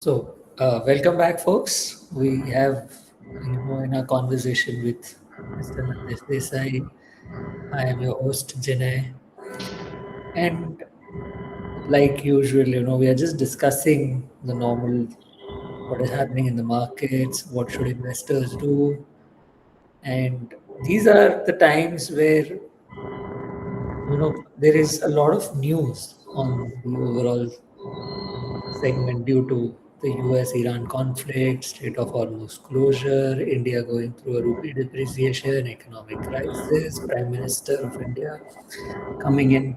Welcome back, folks. We have, in our conversation with Mr. Nandish Desai. I am your host, Jinay. And like usual, we are just discussing the normal, what is happening in the markets, what should investors do. And these are the times where, there is a lot of news on the overall segment due to the US-Iran conflict, Strait of Hormuz closure, India going through a rupee depreciation, economic crisis, Prime Minister of India coming in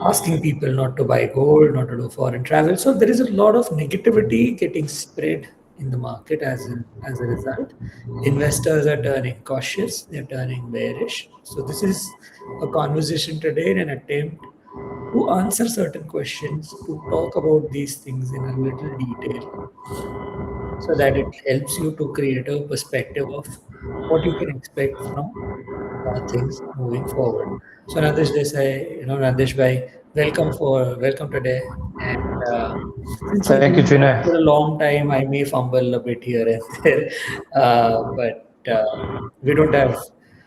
asking people not to buy gold, not to do foreign travel. So there is a lot of negativity getting spread in the market as a result. Investors are turning cautious, they're turning bearish. So this is a conversation today in an attempt to answer certain questions, to talk about these things in a little detail so that it helps you to create a perspective of what you can expect from things moving forward. So Nandish Desai, Nandish bhai, welcome today. And since we've Thank you, been Jinay. for a long time, I may fumble a bit here and there, but we don't have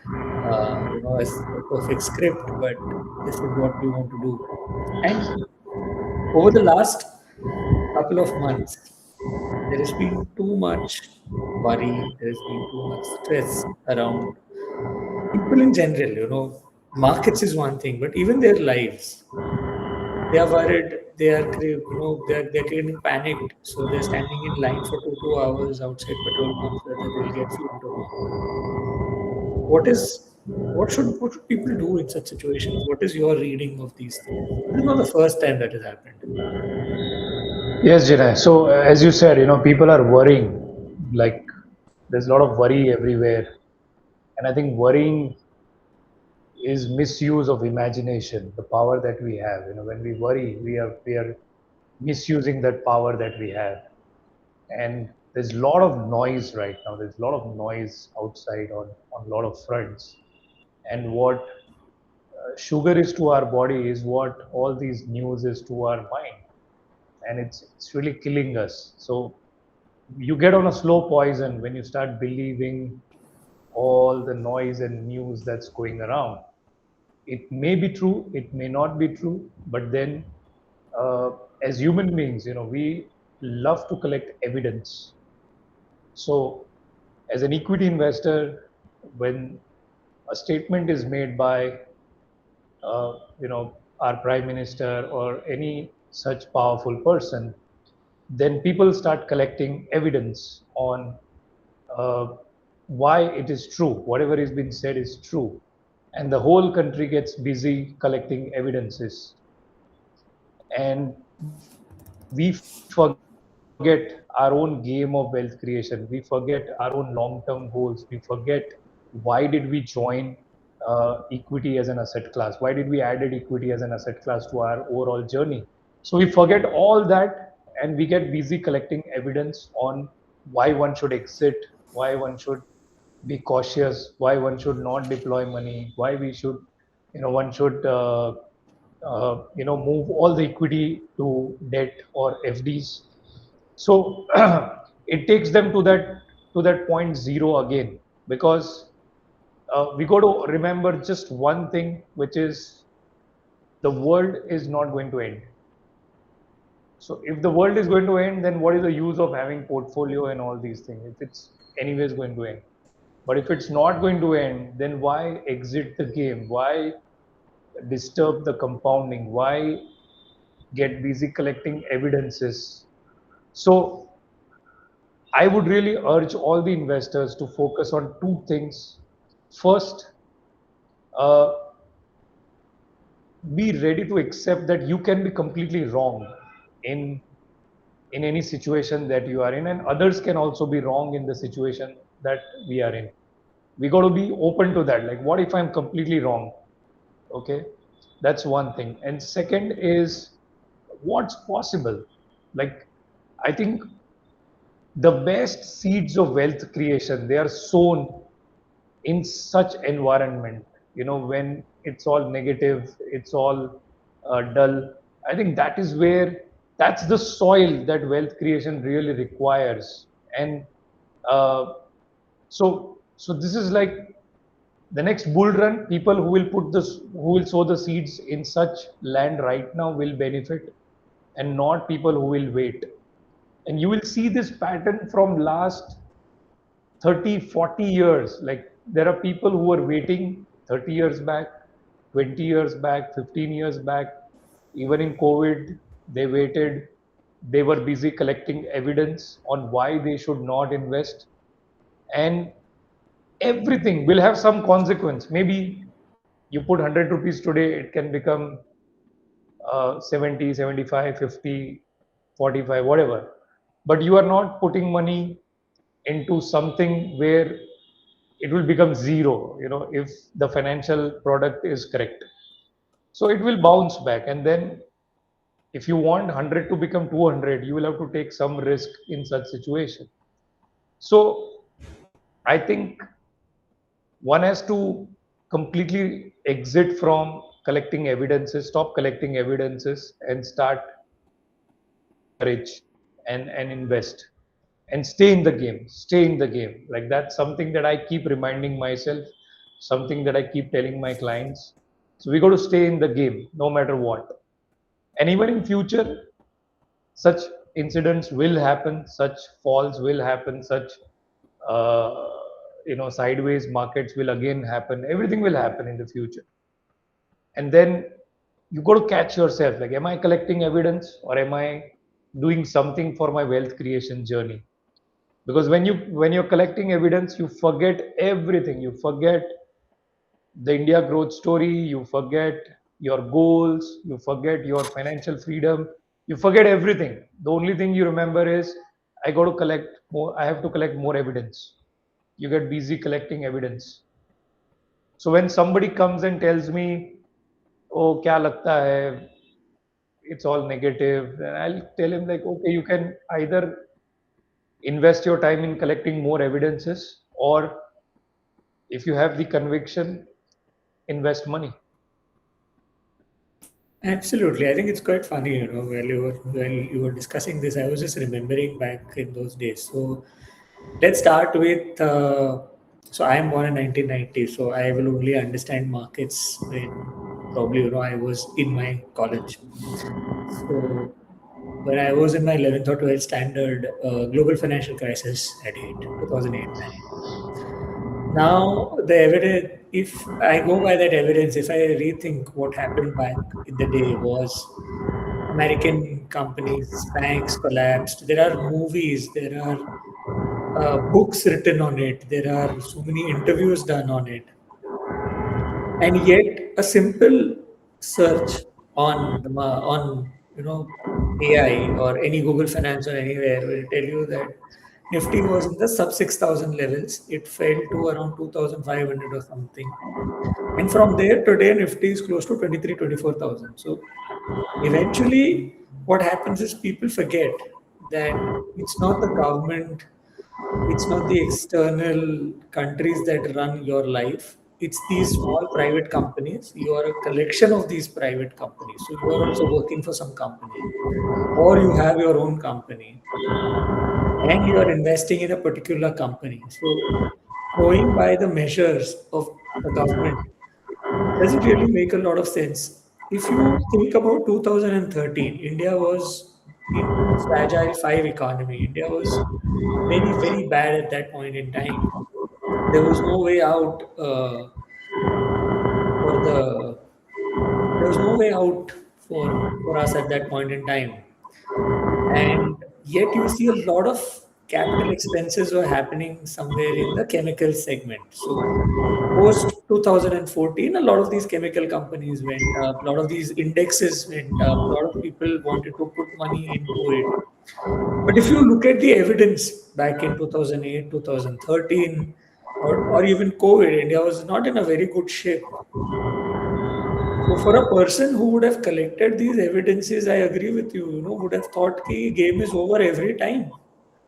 a perfect script, but this is what we want to do. And over the last couple of months, there has been too much worry, there has been too much stress around people in general. Markets is one thing, but even their lives, they are worried, they're getting panicked, so they're standing in line for two hours outside petrol pumps whether they'll get fuel or not. What is what should people do in such situations? What is your reading of these things? This is not the first time that has happened. Yes, Jinay. So, as you said, people are worrying. Like, there's a lot of worry everywhere. And I think worrying is misuse of imagination, the power that we have. When we worry, we are misusing that power that we have. And there's a lot of noise right now. There's a lot of noise outside on a lot of fronts. And what sugar is to our body is what all these news is to our mind. And it's really killing us. So you get on a slow poison when you start believing all the noise and news that's going around. It may be true, it may not be true, but then uh, as human beings, we love to collect evidence. So as an equity investor, when a statement is made by our prime minister or any such powerful person, then people start collecting evidence on uh, why it is true. Whatever is being said is true. And the whole country gets busy collecting evidences. And we forget our own game of wealth creation. We forget our own long term goals. We forget why did we join equity as an asset class? Why did we added equity as an asset class to our overall journey? So we forget all that and we get busy collecting evidence on why one should exit, why one should be cautious, why one should not deploy money, why we should, one should, move all the equity to debt or FDs. So it takes them to that point zero again because we got to remember just one thing, which is the world is not going to end. So if the world is going to end, then what is the use of having portfolio and all these things if it's anyways going to end? But if it's not going to end, then why exit the game? Why disturb the compounding? Why get busy collecting evidences? So I would really urge all the investors to focus on two things. First, uh, be ready to accept that you can be completely wrong in in any situation that you are in, and others can also be wrong in the situation that we are in. We got to be open to that. Like, what if I'm completely wrong? Okay, that's one thing. And second is what's possible. Like, I think the best seeds of wealth creation, they are sown in such environment. When it's all negative, it's all dull. I think that is where That's the soil that wealth creation really requires. And uh, so this is like the next bull run. People who will who will sow the seeds in such land right now will benefit, and not people who will wait. And you will see this pattern from last 30, 40 years. Like there are people who were waiting 30 years back, 20 years back, 15 years back. Even in COVID, they waited. They were busy collecting evidence on why they should not invest. And everything will have some consequence. Maybe you put 100 rupees today, it can become 70, 75, 50, 45, whatever. But you are not putting money into something where it will become zero, if the financial product is correct. So it will bounce back. And then if you want 100 to become 200, you will have to take some risk in such situation. So I think one has to completely exit from collecting evidences, stop collecting evidences, and start taking courage and invest and stay in the game. Stay in the game. Like that's something that I keep reminding myself, something that I keep telling my clients. So we got to stay in the game no matter what. And even in future, such incidents will happen, such falls will happen, such uh, sideways markets will again happen. Everything will happen in the future. And then you got to catch yourself. Like, am I collecting evidence or am I doing something for my wealth creation journey? Because when you're collecting evidence, you forget everything. You forget the India growth story, you forget your goals, you forget your financial freedom, you forget everything. The only thing you remember is I have to collect more evidence. You get busy collecting evidence. So when somebody comes and tells me, oh kya lagta hai, it's all negative, then I'll tell him like, okay, you can either invest your time in collecting more evidences, or if you have the conviction, invest money. Absolutely. I think it's quite funny, while you were discussing this, I was just remembering back in those days. So let's start with so I am born in 1990, so I will only understand markets when probably I was in my college. So when I was in my 11th or 12th standard, global financial crisis had hit 2008-9. Now, the evidence, if I go by that evidence, if I rethink what happened back in the day was American companies, banks collapsed. There are movies, there are books written on it, there are so many interviews done on it. And yet, a simple search on AI or any Google Finance or anywhere will tell you that Nifty was in the sub 6,000 levels. It fell to around 2,500 or something. And from there, today Nifty is close to 23, 24,000. So eventually, what happens is people forget that it's not the government, it's not the external countries that run your life. It's these small private companies. You are a collection of these private companies. So you are also working for some company, or you have your own company, and you are investing in a particular company. So going by the measures of the government doesn't really make a lot of sense. If you think about 2013, India was into fragile five economy. India was very, very bad at that point in time. There was no way out for the there was no way out for us at that point in time. And yet you see a lot of capital expenses were happening somewhere in the chemical segment. So post 2014, a lot of these chemical companies went up, a lot of these indexes went up, a lot of people wanted to put money into it. But if you look at the evidence back in 2008, 2013, or even COVID, India was not in a very good shape. So for a person who would have collected these evidences, I agree with you, would have thought the game is over every time.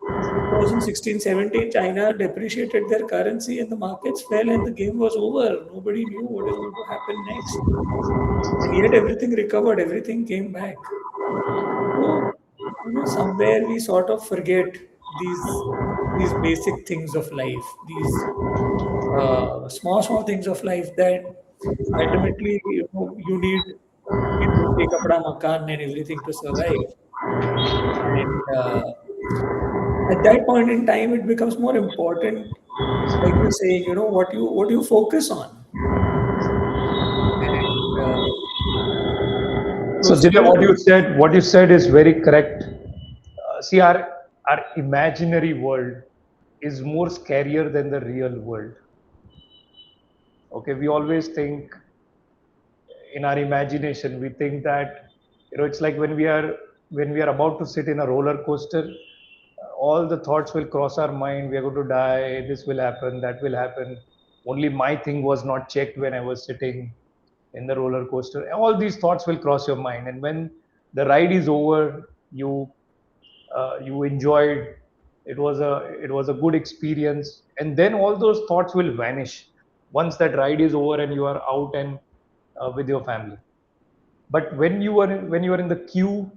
2016, 17, China depreciated their currency and the markets fell and the game was over. Nobody knew what is going to happen next. And yet everything recovered, everything came back. So somewhere we sort of forget these these basic things of life, these small things of life that ultimately you need roti kapda makan and everything to survive. And at that point in time, it becomes more important, like you're saying, what you focus on. And So, close Jinay, closer. what you said is very correct. See, our imaginary world is more scarier than the real world. Okay, we always think in our imagination, we think that it's like when we are about to sit in a roller coaster, all the thoughts will cross our mind. We are going to die. This will happen. That will happen. Only my thing was not checked when I was sitting in the roller coaster. All these thoughts will cross your mind, and when the ride is over, you enjoyed. It was a good experience, and then all those thoughts will vanish once that ride is over and you are out and with your family. But when you are in the queue,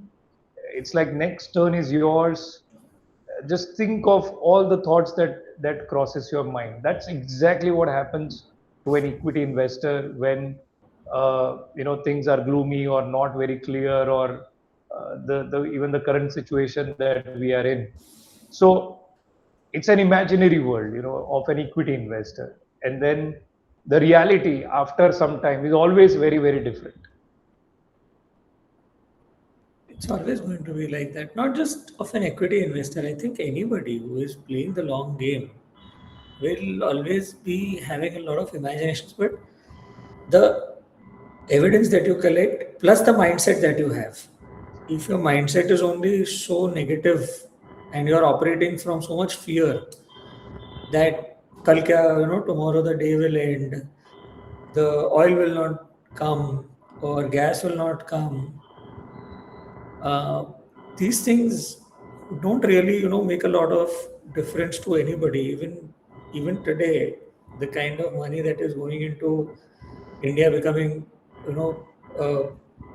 it's like next turn is yours. Just think of all the thoughts that crosses your mind. That's exactly what happens to an equity investor when things are gloomy or not very clear, or the even the current situation that we are in. So it's an imaginary world, of an equity investor, and then the reality after some time is always very, very different. It's always going to be like that. Not just of an equity investor. I think anybody who is playing the long game will always be having a lot of imaginations. But the evidence that you collect plus the mindset that you have, if your mindset is only so negative and you're operating from so much fear that kal kya, tomorrow the day will end, the oil will not come or gas will not come, uh, these things don't really make a lot of difference to anybody. Even today, the kind of money that is going into India becoming, you know,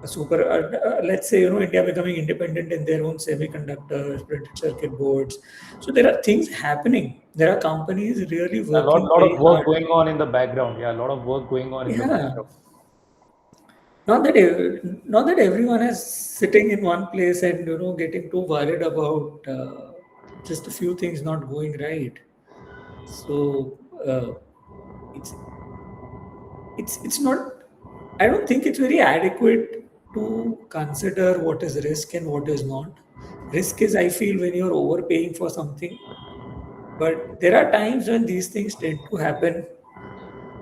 a super, let's say, India becoming independent in their own semiconductors, printed circuit boards. So there are things happening. There are companies really A lot, working lot very of work hard. going on in the background. Yeah, a lot of work going on in the Yeah, background. not that everyone is sitting in one place and getting too worried about just a few things not going right. So it's it's not, I don't think it's very adequate to consider what is risk and what is not. Risk is, I feel, when you're overpaying for something, but there are times when these things tend to happen.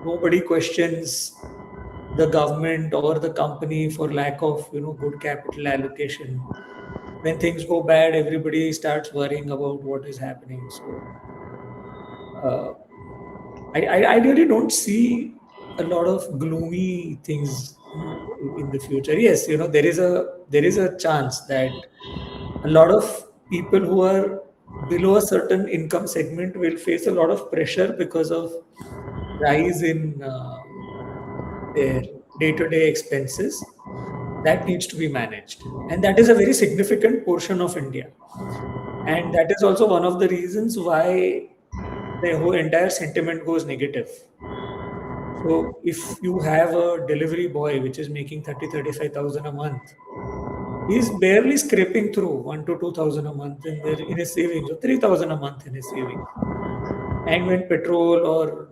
Nobody questions the government or the company for lack of good capital allocation. When things go bad, everybody starts worrying about what is happening. So uh, I really don't see a lot of gloomy things, in the future. Yes, there is a chance that a lot of people who are below a certain income segment will face a lot of pressure because of rise in their day-to-day expenses. That needs to be managed, and that is a very significant portion of India. And that is also one of the reasons why the whole entire sentiment goes negative. So if you have a delivery boy which is making 35,000 a month, he's barely scraping through 1 to 2,000 a month in his savings, or 3,000 a month in his savings. And when petrol or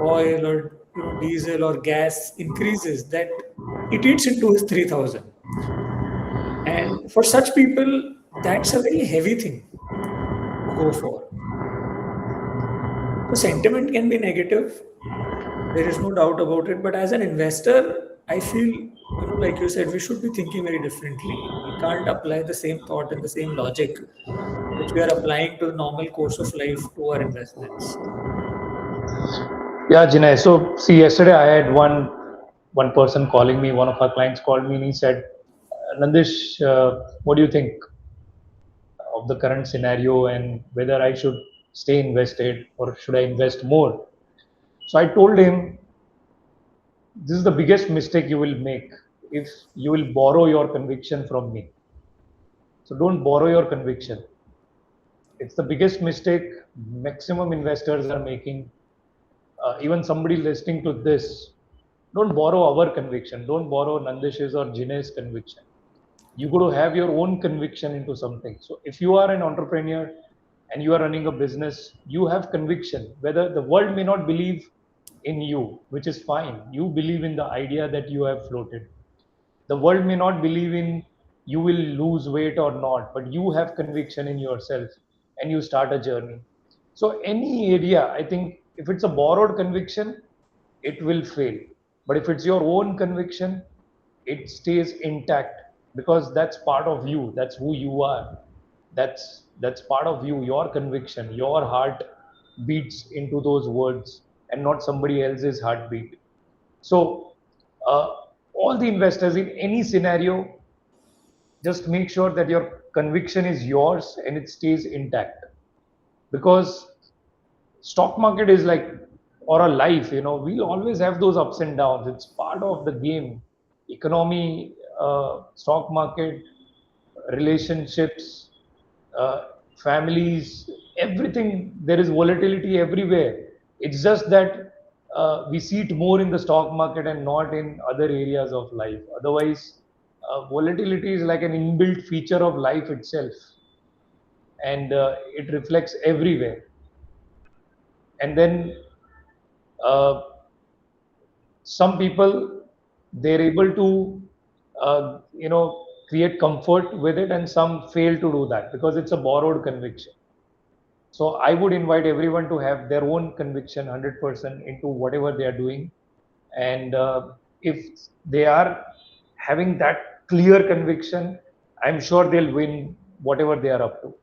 oil or diesel or gas increases, that it eats into his 3,000. And for such people, that's a very heavy thing to go for. So sentiment can be negative. There is no doubt about it. But as an investor, I feel, like you said, we should be thinking very differently. We can't apply the same thought and the same logic which we are applying to the normal course of life to our investments. Yeah, Jinay. So see, yesterday I had one person calling me. One of our clients called me and he said, "Nandish, what do you think of the current scenario and whether I should stay invested or should I invest more?" So I told him, "This is the biggest mistake you will make if you will borrow your conviction from me. So don't borrow your conviction. It's the biggest mistake maximum investors are making. Even somebody listening to this, don't borrow our conviction. Don't borrow Nandish's or Jinay's conviction. You got to have your own conviction into something. So if you are an entrepreneur and you are running a business, you have conviction. Whether the world may not believe in you, which is fine. You believe in the idea that you have floated. The world may not believe in you will lose weight or not, but you have conviction in yourself and you start a journey. So any area, I think if it's a borrowed conviction, it will fail. But if it's your own conviction, it stays intact because that's part of you. That's who you are. That's part of you, your conviction. Your heart beats into those words and not somebody else's heartbeat. So, uh, all the investors in any scenario, just make sure that your conviction is yours and it stays intact. Because stock market is like, or a life, we'll always have those ups and downs. It's part of the game. Economy, stock market, relationships, uh, families, everything. There is volatility everywhere. It's just that we see it more in the stock market and not in other areas of life. Otherwise, volatility is like an inbuilt feature of life itself, and it reflects everywhere. And then uh, some people, they're able to create comfort with it, and some fail to do that because it's a borrowed conviction. So I would invite everyone to have their own conviction 100% into whatever they are doing. And if they are having that clear conviction, I'm sure they'll win whatever they are up to.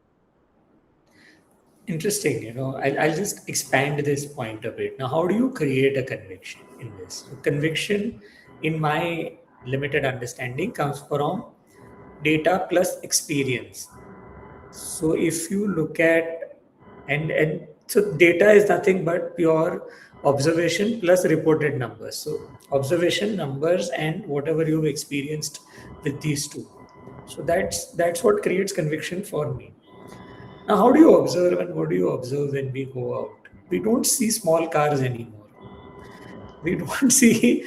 Interesting. I'll just expand this point a bit. Now, how do you create a conviction in this? So conviction, in my limited understanding, comes from data plus experience. So if you look at and so data is nothing but pure observation plus reported numbers. So observation numbers and whatever you've experienced with these two. So that's what creates conviction for me. Now, how do you observe and what do you observe when we go out? We don't see small cars anymore. We don't see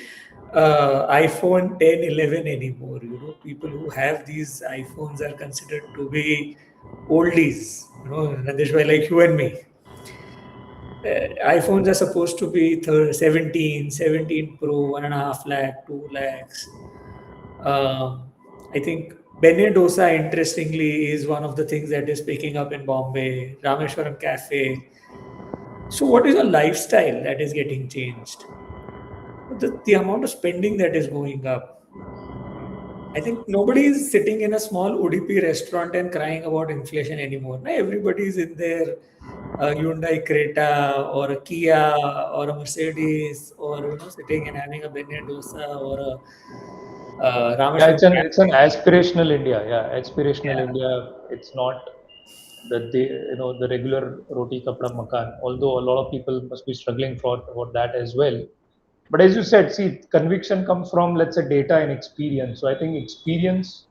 iPhone 10, 11 anymore. People who have these iPhones are considered to be oldies. Nandish bhai, like you and me. iPhones are supposed to be 17, 17 Pro, 1.5 lakh, 2 lakhs. I think Bene dosa, interestingly, is one of the things that is picking up in Bombay, Rameshwaram Cafe. So, what is a lifestyle that is getting changed? The amount of spending that is going up. I think nobody is sitting in a small UDP restaurant and crying about inflation anymore. Now everybody is in their Hyundai Creta or a Kia or a Mercedes, or sitting and having a Bene dosa or a Yeah, Rameshwaram it's an Cafe. aspirational India. Yeah, aspirational Yeah. India. It's not the regular roti kapda makan. Although a lot of people must be struggling for that as well. But as you said, see, conviction comes from, let's say, data and experience. So I think experience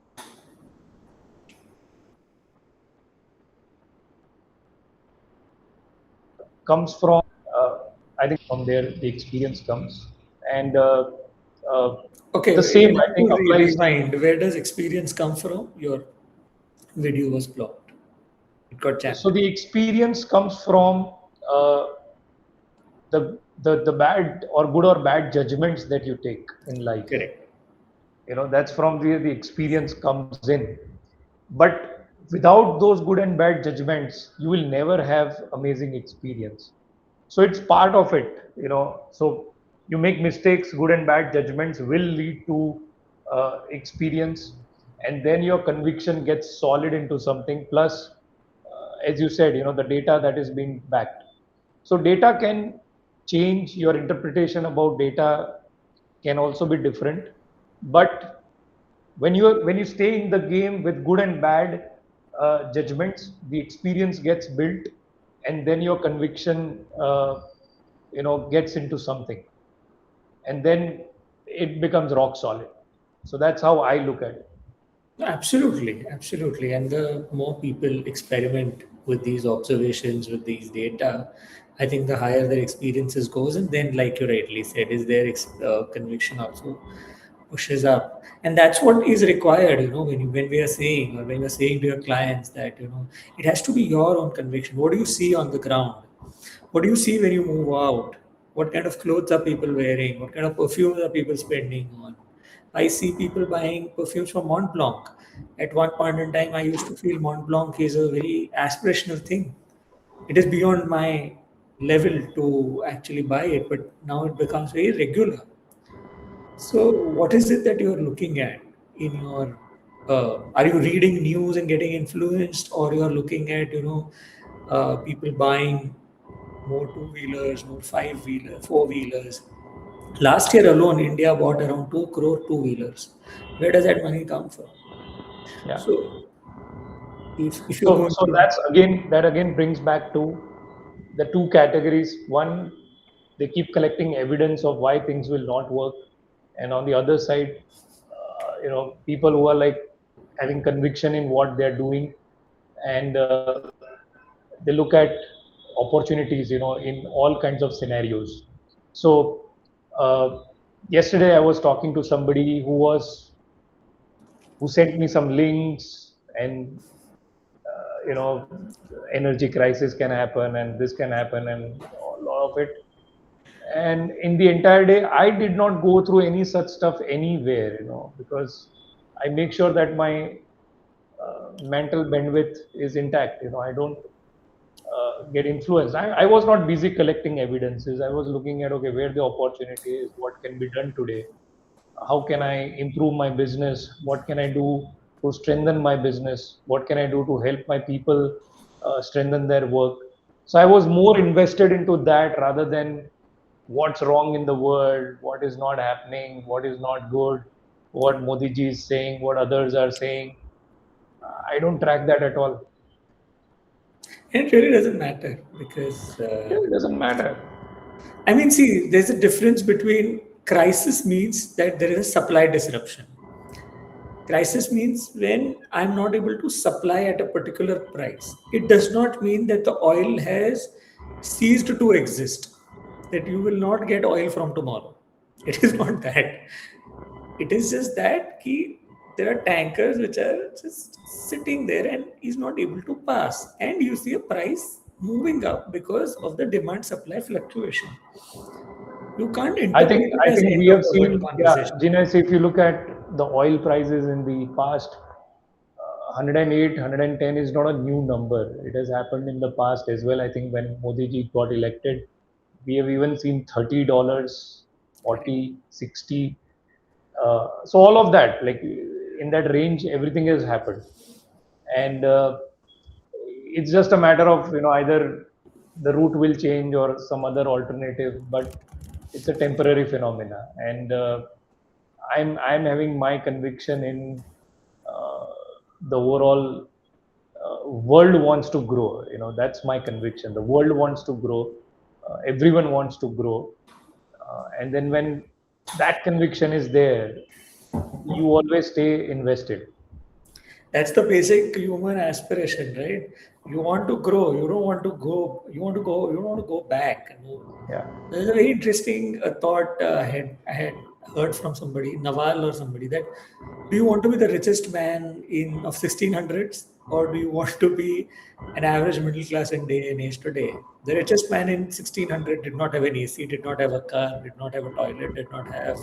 comes from, uh, I think from there the experience comes, and uh, Okay, the we'll same I have think to applies. rewind. Where does experience come from? Your video was blocked. It got So jammed. the experience comes from uh, the bad or good or bad judgments that you take in life. Correct. That's from where the experience comes in. But without those good and bad judgments, you will never have amazing experience. So it's part of it. So you make mistakes, good and bad judgments will lead to experience, and then your conviction gets solid into something. Plus, as you said, the data that is being backed. So data can change. Your interpretation about data can also be different. But when you stay in the game with good and bad judgments, the experience gets built, and then your conviction gets into something, and then it becomes rock solid. So that's how I look at it. Absolutely, absolutely. And the more people experiment with these observations, with these data, I think the higher their experiences goes, and then, like you rightly said, is their conviction also pushes up, and that's what is required. When we are saying, or when you're saying to your clients that it has to be your own conviction. What do you see on the ground? What do you see when you move out? What kind of clothes are people wearing? What kind of perfumes are people spending on? I see people buying perfumes from Mont Blanc. At one point in time, I used to feel Mont Blanc is a very aspirational thing. It is beyond my level to actually buy it, but now it becomes very regular. So, what is it that you're looking at in your? Are you reading news and getting influenced, or you're looking at people buying more two wheelers, more five wheeler, four wheelers? Last year alone, India bought around 2 crore two wheelers. Where does that money come from? Yeah. So, if you're So, going so to, that's again that again brings back to the two categories. One, they keep collecting evidence of why things will not work, and on the other side, people who are like having conviction in what they're doing, and they look at opportunities, in all kinds of scenarios. So, uh, yesterday I was talking to somebody who sent me some links, and energy crisis can happen and this can happen and a lot of it. And in the entire day I did not go through any such stuff anywhere, because I make sure that my mental bandwidth is intact. I don't get influenced. I was not busy collecting evidences. I was looking at, okay, where the opportunity is, what can be done today, how can I improve my business, what can I do to strengthen my business, what can I do to help my people strengthen their work. So I was more invested into that rather than what's wrong in the world, what is not happening, what is not good, what Modi ji is saying, what others are saying. I don't track that at all. it really doesn't matter because, Yeah, it doesn't matter. I mean, see, there's a difference between crisis means that there is a supply disruption. Crisis means when I'm not able to supply at a particular price. It does not mean that the oil has ceased to exist, that you will not get oil from tomorrow. It is not that. It is just that there are tankers which are just sitting there and is not able to pass. And you see a price moving up because of the demand supply fluctuation. You can't I interpret think it I as think end we of have the world seen, yeah, conversation. Jinesh, if you look at the oil prices in the past, 108, 110 is not a new number. It has happened in the past as well. I think when Modi ji got elected, we have even seen $30, 40, 60. So all of that, like in that range, everything has happened, and it's just a matter of, either the route will change or some other alternative, but it's a temporary phenomena. And I'm having my conviction in uh, the overall world wants to grow. That's my conviction. The world wants to grow. Everyone wants to grow, and then when that conviction is there, you always stay invested. That's the basic human aspiration, right? You want to grow. You don't want to go. You want to go. You don't want to go back. No. Yeah. There's a very interesting thought I had heard from somebody, Naval or somebody, that do you want to be the richest man in of 1600s, or do you want to be an average middle class in day and age today? The richest man in 1600 did not have an AC, did not have a car, did not have a toilet, did not have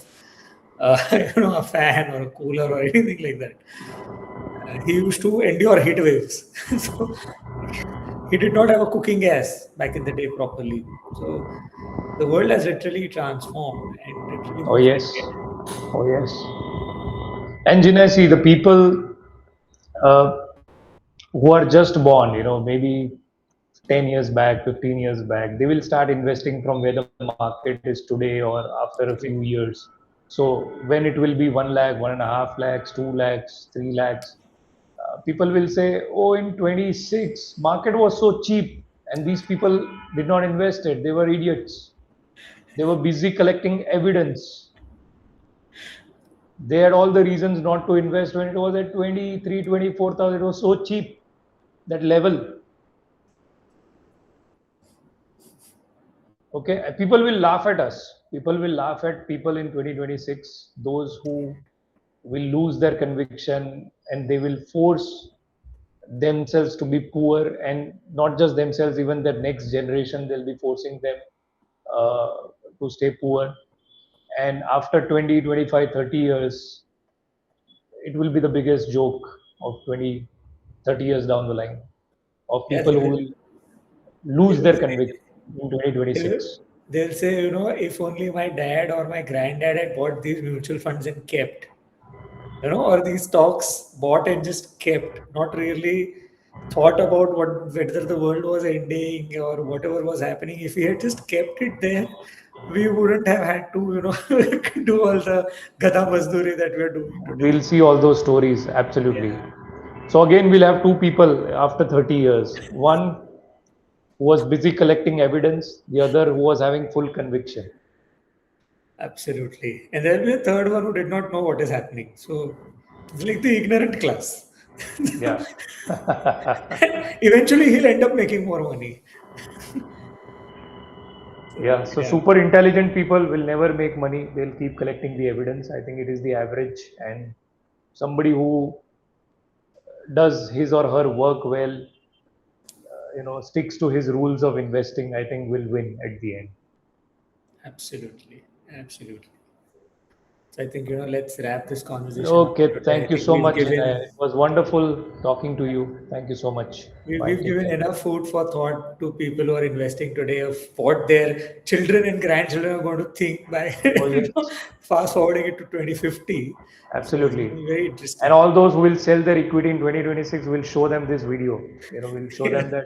a fan or a cooler or anything like that. He used to endure heat waves. So he did not have a cooking gas back in the day properly. So the world has literally transformed and literally Oh moved yes. ahead. Oh yes. And Jinai, see the people uh, who are just born, maybe 10 years back, 15 years back, they will start investing from where the market is today or after a few Correct. years. So when it will be 1 lakh, 1.5 lakhs, 2 lakhs, 3 lakhs, people will say, oh, in 26, market was so cheap and these people did not invest it. They were idiots. They were busy collecting evidence. They had all the reasons not to invest when it was at 23, 24,000. It was so cheap, that level. Okay, people will laugh at us. People will laugh at people in 2026, those who will lose their conviction and they will force themselves to be poor, and not just themselves, even their next generation, they'll be forcing them uh, to stay poor. And after 20, 25, 30 years, it will be the biggest joke of 20, 30 years down the line, of Yeah, people who will they lose will their say, conviction in they'll, 2026. they'll say, if only my dad or my granddad had bought these mutual funds and kept, or these stocks bought and just kept, not really thought about whether the world was ending or whatever was happening. If we had just kept it there, we wouldn't have had to, do all the gada mazduri that we are doing today. We'll see all those stories, absolutely. Yeah, So again, we'll have two people after 30 years. One who was busy collecting evidence, the other who was having full conviction. absolutely. And there'll be a third one who did not know what is happening. So it's like the ignorant class. Yeah. Eventually, he'll end up making more money. Yeah, So, so yeah, super intelligent people will never make money. They'll keep collecting the evidence. I think it is the average. And somebody who does his or her work well, sticks to his rules of investing, I think will win at the end. absolutely. Absolutely. So I think, let's wrap this conversation up Okay, for today. I thank you think so much, Jinay. It was wonderful talking to you. Thank you so much. Bye. we've Take given care. enough food for thought to people who are investing today of what their children and grandchildren are going to think by Oh, yes, fast forwarding it to 2050. So it's absolutely. going to be very And interesting. all those who will sell their equity in 2026 will show them this video. We'll show Yeah. them that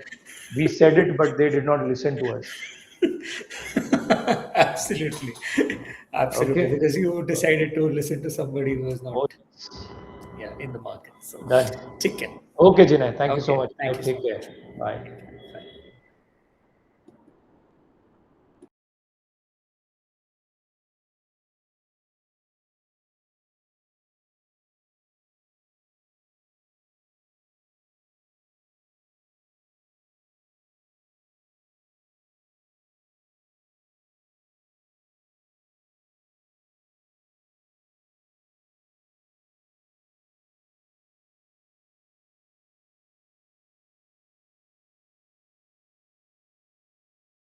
we said it, but they did not listen to us. Absolutely. Absolutely. Okay. Because you decided to listen to somebody who was Oh, not, yeah, in the market. So done. chicken. Okay, Jinay. Thank you so Okay. much. Thank Bye. you so Take care. much. Bye.